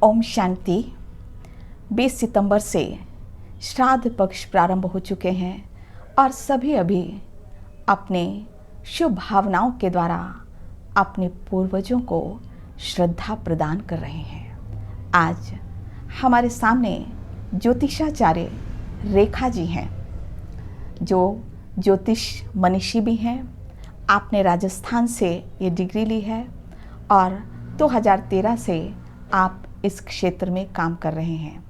ओम शांति। 20 सितंबर से श्राद्ध पक्ष प्रारंभ हो चुके हैं और सभी अभी अपने शुभ भावनाओं के द्वारा अपने पूर्वजों को श्रद्धा प्रदान कर रहे हैं। आज हमारे सामने ज्योतिषाचार्य रेखा जी हैं, जो ज्योतिष मनीषी भी हैं। आपने राजस्थान से ये डिग्री ली है और 2013 से आप इस क्षेत्र में काम कर रहे हैं।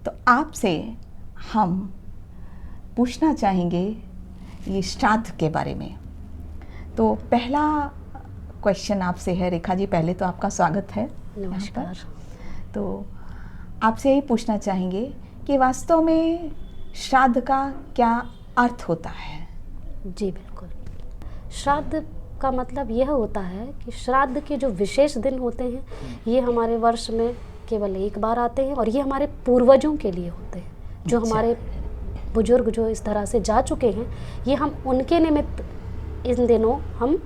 तो आपसे हम पूछना चाहेंगे ये श्राद्ध के बारे में। तो पहला क्वेश्चन आपसे है रेखा जी, पहले तो आपका स्वागत है। नमस्कार। तो आपसे यही पूछना चाहेंगे कि वास्तव में श्राद्ध का क्या अर्थ होता है? जी बिल्कुल। श्राद्ध का मतलब यह होता है कि श्राद्ध के जो विशेष दिन होते हैं ये हमारे वर्ष में केवल एक बार आते हैं और ये हमारे पूर्वजों के लिए होते हैं, जो हमारे बुजुर्ग जो इस तरह से जा चुके हैं। ये हम उनके निमित्त इन दिनों हम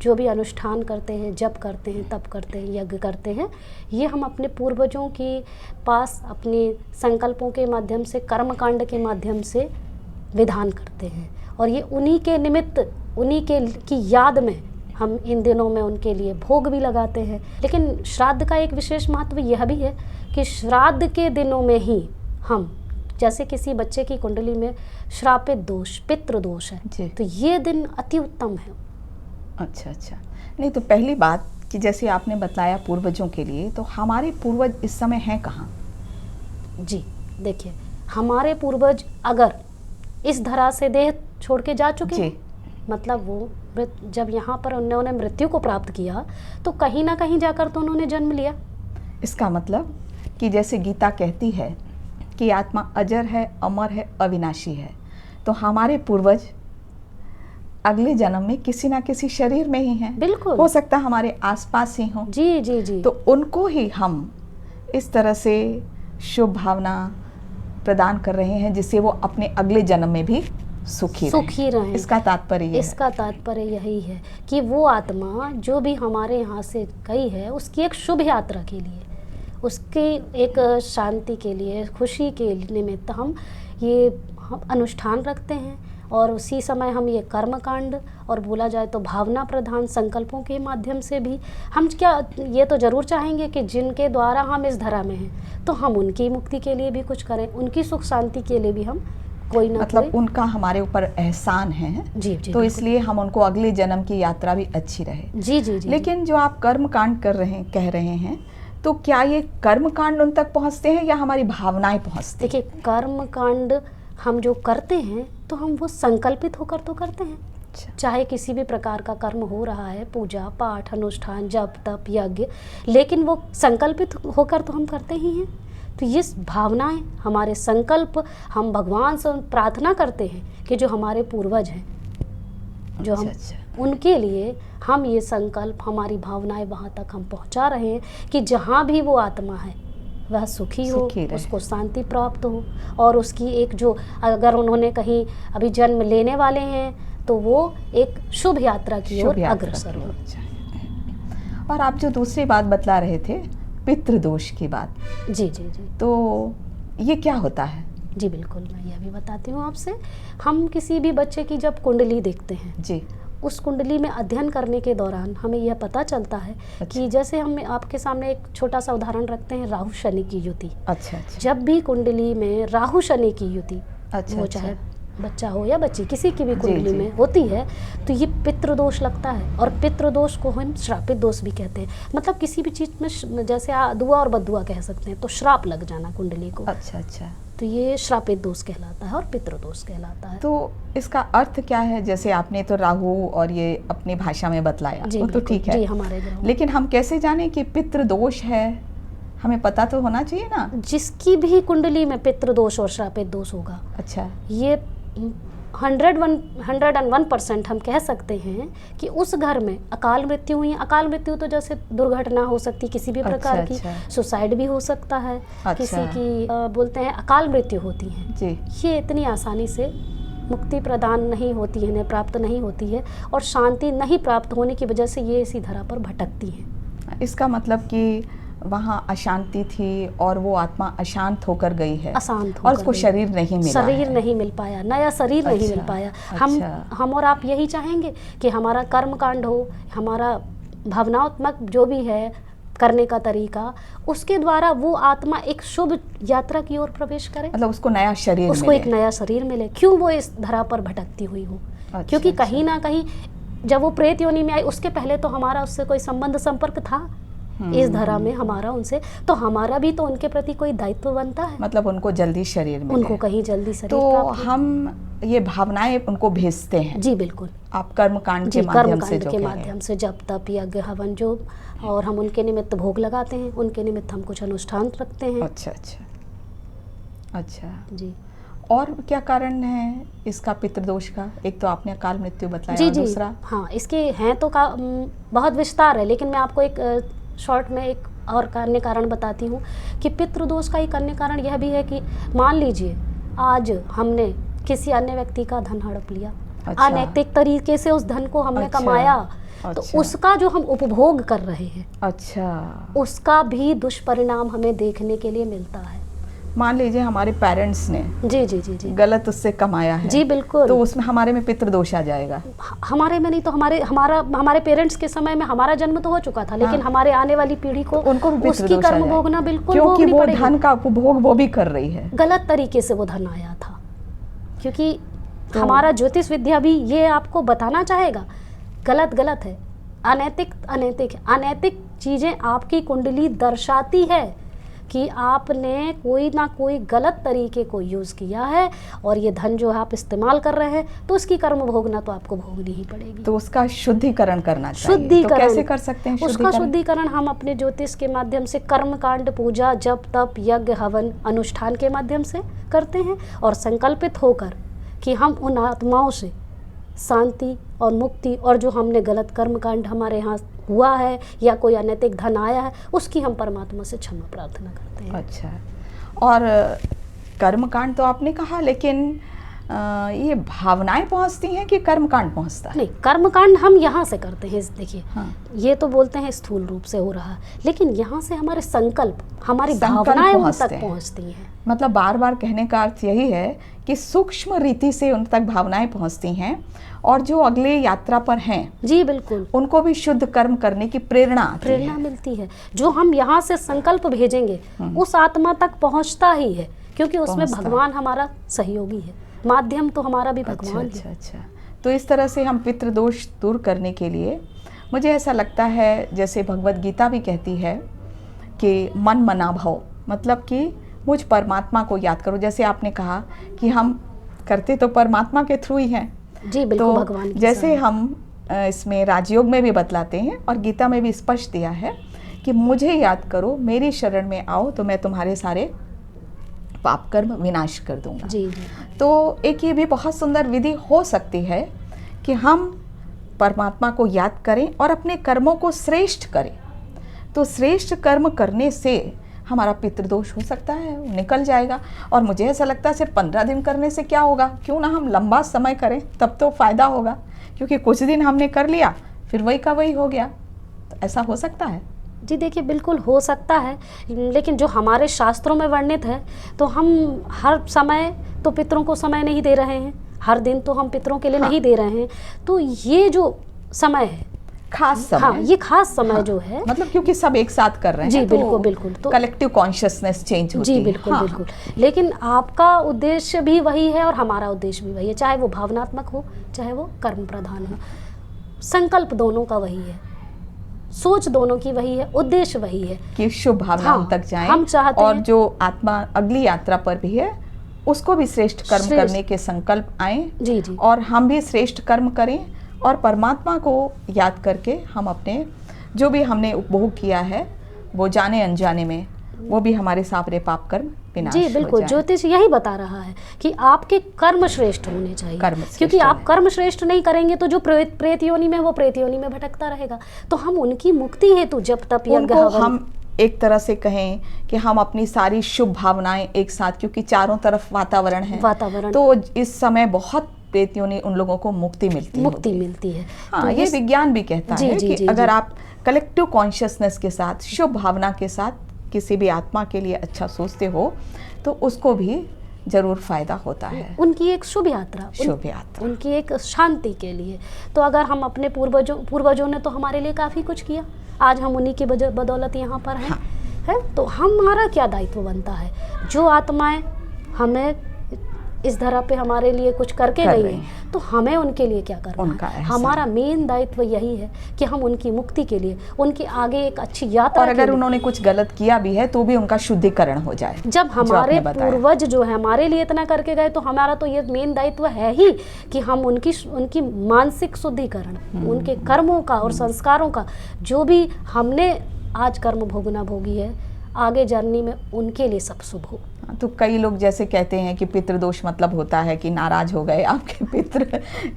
जो भी अनुष्ठान करते हैं, जप करते हैं, तप करते हैं, यज्ञ करते हैं, ये हम अपने पूर्वजों के पास अपने संकल्पों के माध्यम से, कर्मकांड के माध्यम से विधान करते हैं और ये उन्हीं के निमित्त, उन्हीं के की याद में हम इन दिनों में उनके लिए भोग भी लगाते हैं। लेकिन श्राद्ध का एक विशेष महत्व यह भी है कि श्राद्ध के दिनों में ही हम, जैसे किसी बच्चे की कुंडली में श्रापित दोष, पितृ दोष है, तो ये दिन अति उत्तम है। अच्छा। नहीं, तो पहली बात कि जैसे आपने बताया पूर्वजों के लिए, तो हमारे पूर्वज इस समय हैं कहाँ? जी देखिए, हमारे पूर्वज अगर इस धरा से देह छोड़ के जा चुके हैं, मतलब वो जब यहाँ पर उन्होंने मृत्यु को प्राप्त किया तो कहीं ना कहीं जाकर तो उन्होंने जन्म लिया। इसका मतलब कि जैसे गीता कहती है कि आत्मा अजर है, अमर है, अविनाशी है, तो हमारे पूर्वज अगले जन्म में किसी ना किसी शरीर में ही हैं। बिल्कुल, हो सकता है हमारे आसपास ही हों। जी। तो उनको ही हम इस तरह से शुभ भावना प्रदान कर रहे हैं जिससे वो अपने अगले जन्म में भी सुखी रहें। इसका तात्पर्य यही है कि वो आत्मा जो भी हमारे यहाँ से गई है उसकी एक शुभ यात्रा के लिए, उसकी एक शांति के लिए, खुशी के निमित्त हम अनुष्ठान रखते हैं और उसी समय हम ये कर्मकांड और बोला जाए तो भावना प्रधान संकल्पों के माध्यम से भी हम ये तो ज़रूर चाहेंगे कि जिनके द्वारा हम इस धरा में हैं तो हम उनकी मुक्ति के लिए भी कुछ करें, उनकी सुख शांति के लिए भी हम कोई ना मतलब उनका हमारे ऊपर एहसान है। जी, तो इसलिए हम उनको अगले जन्म की यात्रा भी अच्छी रहे। जी। लेकिन जो आप कर्मकांड कह रहे हैं, तो क्या ये कर्मकांड उन तक पहुँचते हैं या हमारी भावनाएं पहुँचती? देखिए, कर्मकांड हम जो करते हैं तो हम वो संकल्पित होकर तो करते हैं। चाहे किसी भी प्रकार का कर्म हो रहा है, पूजा पाठ, अनुष्ठान, जप तप यज्ञ, लेकिन वो संकल्पित होकर तो हम करते ही हैं। तो ये भावनाएं, हमारे संकल्प, हम भगवान से प्रार्थना करते हैं कि जो हमारे पूर्वज हैं, जो हम उनके लिए हम ये संकल्प, हमारी भावनाएं वहाँ तक हम पहुँचा रहे हैं कि जहाँ भी वो आत्मा है वह सुखी हो, उसको शांति प्राप्त हो और उसकी एक जो, अगर उन्होंने कहीं अभी जन्म लेने वाले हैं तो वो एक शुभ यात्रा की ओर अग्रसर हो। और आप जो दूसरी बात बतला रहे थे, पितृदोष की बात। जी, तो ये क्या होता है? जी बिल्कुल, मैं यह भी बताती हूँ आपसे। हम किसी भी बच्चे की जब कुंडली देखते हैं जी, उस कुंडली में अध्ययन करने के दौरान हमें यह पता चलता है कि जैसे हम आपके सामने एक छोटा सा उदाहरण रखते हैं, राहु शनि की युति। अच्छा। जब भी कुंडली में राहु शनि की युति, वो चाहे बच्चा हो या बच्ची, किसी की भी कुंडली में होती है, तो ये पितृदोष लगता है और पितृदोष को हम श्रापित दोष भी कहते हैं। मतलब किसी भी चीज़ में जैसे दुआ और बदुआ कह सकते हैं, तो श्राप लग जाना कुंडली को। अच्छा। तो ये श्रापित दोष कहलाता है और पितृदोष कहलाता है। तो इसका अर्थ क्या है? जैसे आपने तो राहु और ये अपनी भाषा में बतलाया, वो तो ठीक है, हमारे लेकिन हम कैसे जाने कि पितृदोष है? हमें पता तो होना चाहिए ना। जिसकी भी कुंडली में पितृदोष और श्रापित दोष होगा, अच्छा, ये 101% हम कह सकते हैं कि उस घर में अकाल मृत्यु हुई। अकाल मृत्यु तो जैसे दुर्घटना हो सकती, किसी भी प्रकार की, सुसाइड भी हो सकता है, किसी की बोलते हैं अकाल मृत्यु होती है जी। ये इतनी आसानी से मुक्ति प्रदान नहीं होती है, इन्हें प्राप्त नहीं होती है और शांति नहीं प्राप्त होने की वजह से ये इसी धरा पर भटकती हैं। इसका मतलब कि वहाँ अशांति थी और वो आत्मा अशांत होकर गई है, अशांत और होकर उसको गई। शरीर नहीं मिला शरीर है। नहीं मिल पाया, नया शरीर नहीं मिल अच्छा, पाया। अच्छा। हम और आप यही चाहेंगे कि हमारा कर्म कांड हो, हमारा भावनात्मक जो भी है करने का तरीका, उसके द्वारा वो आत्मा एक शुभ यात्रा की ओर प्रवेश करे, मतलब उसको नया शरीर उसको मिले। एक नया शरीर मिले। क्यों वो इस धरा पर भटकती हुई हो? अच्छा, क्योंकि अच्छा। कहीं ना कहीं जब वो प्रेत योनि में आई, उसके पहले तो हमारा उससे कोई संबंध संपर्क था इस धरा में हमारा उनसे, तो हमारा भी तो उनके प्रति कोई दायित्व बनता है। मतलब उनको जल्दी शरीर मिले, उनको कहीं जल्दी शरीर तो प्राप्त हो। हम ये भावनाएं उनको भेजते हैं। जी बिल्कुल। आप कर्म कांड जी, के माध्यम कर्म से कांड जो के कह रहे माध्यम से जप तप यज्ञ हवन जो, और हम उनके निमित्त भोग लगाते हैं, उनके निमित्त हम कुछ अनुष्ठान रखते हैं। अच्छा अच्छा अच्छा। जी और क्या कारण है इसका पितृदोष का? एक तो आपने अकाल मृत्यु बताया, जी और जी दूसरा? हाँ, इसके हैं तो बहुत विस्तार है, लेकिन मैं आपको एक शॉर्ट में एक और अन्य कारण बताती हूँ कि पितृदोष का एक अन्य कारण यह भी है कि मान लीजिए आज हमने किसी अन्य व्यक्ति का धन हड़प लिया, अच्छा। अनैतिक तरीके से उस धन को हमने अच्छा, कमाया, तो अच्छा। उसका जो हम उपभोग कर रहे हैं, अच्छा। उसका भी दुष्परिणाम हमें देखने के लिए मिलता है। मान लीजिए हमारे पेरेंट्स ने जी जी जी जी गलत उससे कमाया है, जी बिल्कुल, तो उसमें हमारे में पितृदोष आ जाएगा। हमारे में नहीं तो हमारे पेरेंट्स के समय में हमारा जन्म तो हो चुका था, लेकिन हाँ। हमारे आने वाली पीढ़ी को उनको भी उसकी पितृदोष आ कर्म जाएगा। भोगना बिल्कुल क्योंकि भोगनी वो पड़ेगी। धन का उपभोग वो भी कर रही है। गलत तरीके से वो धन आया था, क्योंकि तो हमारा ज्योतिष विद्या भी ये आपको बताना चाहेगा गलत गलत है, अनैतिक अनैतिक है। अनैतिक चीज़ें आपकी कुंडली दर्शाती है कि आपने कोई ना कोई गलत तरीके को यूज़ किया है, और ये धन जो आप इस्तेमाल कर रहे हैं, तो उसकी कर्म भोगना तो आपको भोगनी ही पड़ेगी। तो उसका शुद्धिकरण करना चाहिए। शुद्धिकरण, तो कैसे कर सकते हैं उसका शुद्धिकरण हम अपने ज्योतिष के माध्यम से कर्म कांड, पूजा, जप तप यज्ञ हवन अनुष्ठान के माध्यम से करते हैं, और संकल्पित होकर कि हम उन आत्माओं से शांति और मुक्ति, और जो हमने गलत कर्म कांड हमारे यहाँ हुआ है या कोई अनैतिक धन आया है, उसकी हम परमात्मा से क्षमा प्रार्थना करते हैं। अच्छा। और कर्मकांड तो आपने कहा, लेकिन ये भावनाएं पहुंचती हैं कि कर्मकांड पहुंचता है? नहीं, कर्मकांड हम यहाँ से करते हैं। देखिए हाँ। ये तो बोलते हैं स्थूल रूप से हो रहा है, लेकिन यहाँ से हमारे संकल्प, हमारी संकल्प भावनाएं उन पहुंचते तक हैं। पहुँचती हैं। मतलब बार बार कहने का अर्थ यही है कि सूक्ष्म रीति से उन तक भावनाएं पहुंचती हैं, और जो अगले यात्रा पर हैं जी बिल्कुल, उनको भी शुद्ध कर्म करने की प्रेरणा आती प्रेरणा है। मिलती है। जो हम यहाँ से संकल्प भेजेंगे उस आत्मा तक पहुँचता ही है, क्योंकि उसमें पहुंचता है। भगवान हमारा सहयोगी है, माध्यम तो हमारा भी अच्छा भगवान अच्छा है। अच्छा। तो इस तरह से हम पितृदोष दूर करने के लिए, मुझे ऐसा लगता है जैसे भगवत गीता भी कहती है कि मन मना भव, मतलब कि मुझ परमात्मा को याद करो। जैसे आपने कहा कि हम करते तो परमात्मा के थ्रू ही हैं। जी बिल्कुल, तो भगवान की जैसे सहायता। हम इसमें राजयोग में भी बतलाते हैं, और गीता में भी स्पष्ट दिया है कि मुझे याद करो, मेरी शरण में आओ, तो मैं तुम्हारे सारे पाप कर्म विनाश कर दूंगा। जी जी तो एक ये भी बहुत सुंदर विधि हो सकती है कि हम परमात्मा को याद करें और अपने कर्मों को श्रेष्ठ करें। तो श्रेष्ठ कर्म करने से हमारा पितृदोष हो सकता है, वो निकल जाएगा। और मुझे ऐसा लगता है सिर्फ 15 दिन करने से क्या होगा, क्यों ना हम लंबा समय करें, तब तो फ़ायदा होगा। क्योंकि कुछ दिन हमने कर लिया, फिर वही का वही हो गया। तो ऐसा हो सकता है? जी देखिए, बिल्कुल हो सकता है, लेकिन जो हमारे शास्त्रों में वर्णित है, तो हम हर समय तो पितरों को समय नहीं दे रहे हैं, हर दिन तो हम पितरों के लिए नहीं दे रहे हैं। तो ये जो समय है, खास समय, हाँ, ये खास समय जो है, मतलब क्योंकि सब एक साथ कर रहे हैं। जी बिल्कुल बिल्कुल, तो कलेक्टिव कॉन्शियसनेस चेंज होती जी है। बिल्कुल हाँ। बिल्कुल। लेकिन आपका उद्देश्य भी वही है और हमारा उद्देश्य भी वही है, चाहे वो भावनात्मक हो, चाहे वो कर्म प्रधान हो। संकल्प दोनों का वही है, सोच दोनों की वही है, उद्देश्य वही है कि शुभ भावनाओं हाँ, तक जाएं। हम चाहते और हैं जो आत्मा अगली यात्रा पर भी है, उसको भी श्रेष्ठ कर्म श्रेष्ठ। करने के संकल्प आए, जी जी और हम भी श्रेष्ठ कर्म करें, और परमात्मा को याद करके हम अपने जो भी हमने उपभोग किया है, वो जाने अनजाने में, वो भी हमारे सारे पाप कर्म विनाश जी हो बिल्कुल। जाएं। ज्योतिष यही बता रहा है कि आपके कर्म श्रेष्ठ होने चाहिए, कर्म श्रेष्ठ क्योंकि आप होने। कर्म श्रेष्ठ नहीं करेंगे तो जो प्रेत योनि में, वो प्रेत योनि में भटकता रहेगा। तो हम उनकी मुक्ति हेतु जब तप यज्ञ उनको हवन, हम एक तरह से कहें कि हम अपनी सारी शुभ भावनाएं एक साथ, क्योंकि चारों तरफ वातावरण है, वातावरण, तो इस समय बहुत प्रेतियों ने उन लोगों को मुक्ति मिलती है। हाँ, तो ये विज्ञान भी कहता है कि अगर आप कलेक्टिव कॉन्शियसनेस के साथ, शुभ भावना के साथ किसी भी आत्मा के लिए अच्छा सोचते हो तो उसको भी जरूर फायदा होता है। उनकी एक शुभ यात्रा, उनकी एक शांति के लिए। तो अगर हम अपने पूर्वजों ने तो हमारे लिए काफ़ी कुछ किया, आज हम उन्हीं की बदौलत यहाँ पर हैं। हाँ। है तो हमारा क्या दायित्व बनता है? जो आत्माएं हमें इस धरा पे हमारे लिए कुछ करके गई हैं, तो हमें उनके लिए क्या करना है? हमारा मेन दायित्व यही है कि हम उनकी मुक्ति के लिए, उनके आगे एक अच्छी यात्रा, और अगर उन्होंने कुछ गलत किया भी है तो भी उनका शुद्धिकरण हो जाए। जब हमारे पूर्वज जो है हमारे लिए इतना करके गए, तो हमारा तो ये मेन दायित्व है ही कि हम उनकी मानसिक शुद्धिकरण, उनके कर्मों का और संस्कारों का, जो भी हमने आज कर्म भोगना भोगी है, आगे जर्नी में उनके लिए सब शुभ हो। तो कई लोग जैसे कहते हैं कि पितृदोष मतलब होता है कि नाराज हो गए आपके पितृ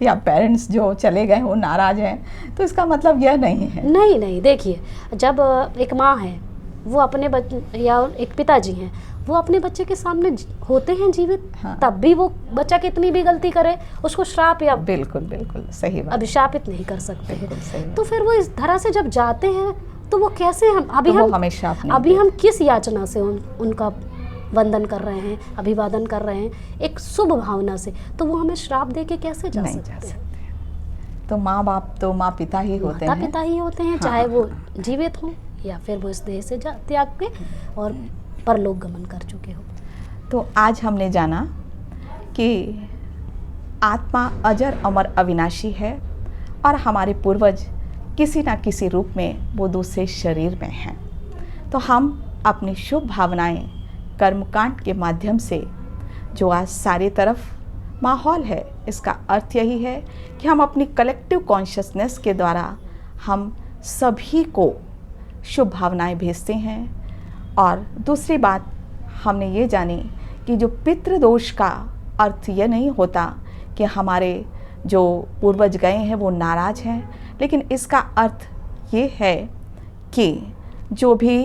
या पेरेंट्स जो चले गए वो नाराज हैं, तो इसका मतलब यह नहीं है। नहीं, देखिए, जब एक माँ है वो अपने या एक पिताजी हैं, वो अपने बच्चे के सामने होते हैं जीवित, हाँ। तब भी वो बच्चा कितनी भी गलती करे उसको श्राप या बिल्कुल सही बात, अभिशापित नहीं कर सकते हैं। तो फिर वो इस धरा से जब जाते हैं तो वो कैसे अभी हम किस याचना से उनका वंदन कर रहे हैं, अभिवादन कर रहे हैं, एक शुभ भावना से, तो वो हमें श्राप दे के कैसे जा सकते हैं? तो माँ बाप तो माँ पिता ही होते हैं, चाहे वो जीवित हों या फिर वो इस देह से त्याग के और परलोक गमन कर चुके हो। तो आज हमने जाना कि आत्मा अजर अमर अविनाशी है और हमारे पूर्वज किसी न किसी रूप में वो दूसरे शरीर में हैं। तो हम अपनी शुभ भावनाएं कर्मकांड के माध्यम से, जो आज सारे तरफ माहौल है, इसका अर्थ यही है कि हम अपनी कलेक्टिव कॉन्शियसनेस के द्वारा हम सभी को शुभ भावनाएं भेजते हैं। और दूसरी बात हमने ये जानी कि जो पितृदोष का अर्थ यह नहीं होता कि हमारे जो पूर्वज गए हैं वो नाराज हैं, लेकिन इसका अर्थ ये है कि जो भी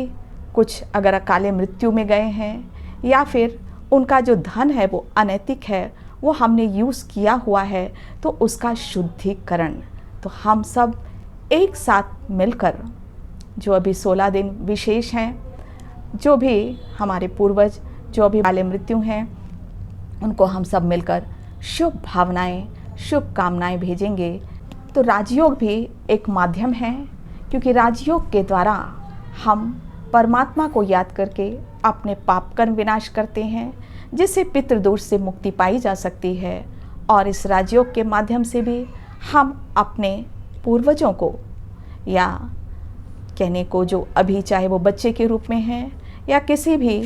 कुछ अगर अकाले मृत्यु में गए हैं या फिर उनका जो धन है वो अनैतिक है, वो हमने यूज़ किया हुआ है, तो उसका शुद्धिकरण, तो हम सब एक साथ मिलकर, जो अभी 16 दिन विशेष हैं, जो भी हमारे पूर्वज जो अभी अकाले मृत्यु हैं, उनको हम सब मिलकर शुभ भावनाएं, शुभ कामनाएं भेजेंगे। तो राजयोग भी एक माध्यम है, क्योंकि राजयोग के द्वारा हम परमात्मा को याद करके अपने पाप कर्म विनाश करते हैं, जिससे पितृदोष से मुक्ति पाई जा सकती है। और इस राजयोग के माध्यम से भी हम अपने पूर्वजों को, या कहने को जो अभी चाहे वो बच्चे के रूप में हैं या किसी भी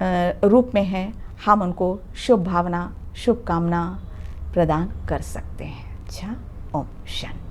रूप में हैं, हम उनको शुभ भावना, शुभकामना प्रदान कर सकते हैं। अच्छा, ओम शांति।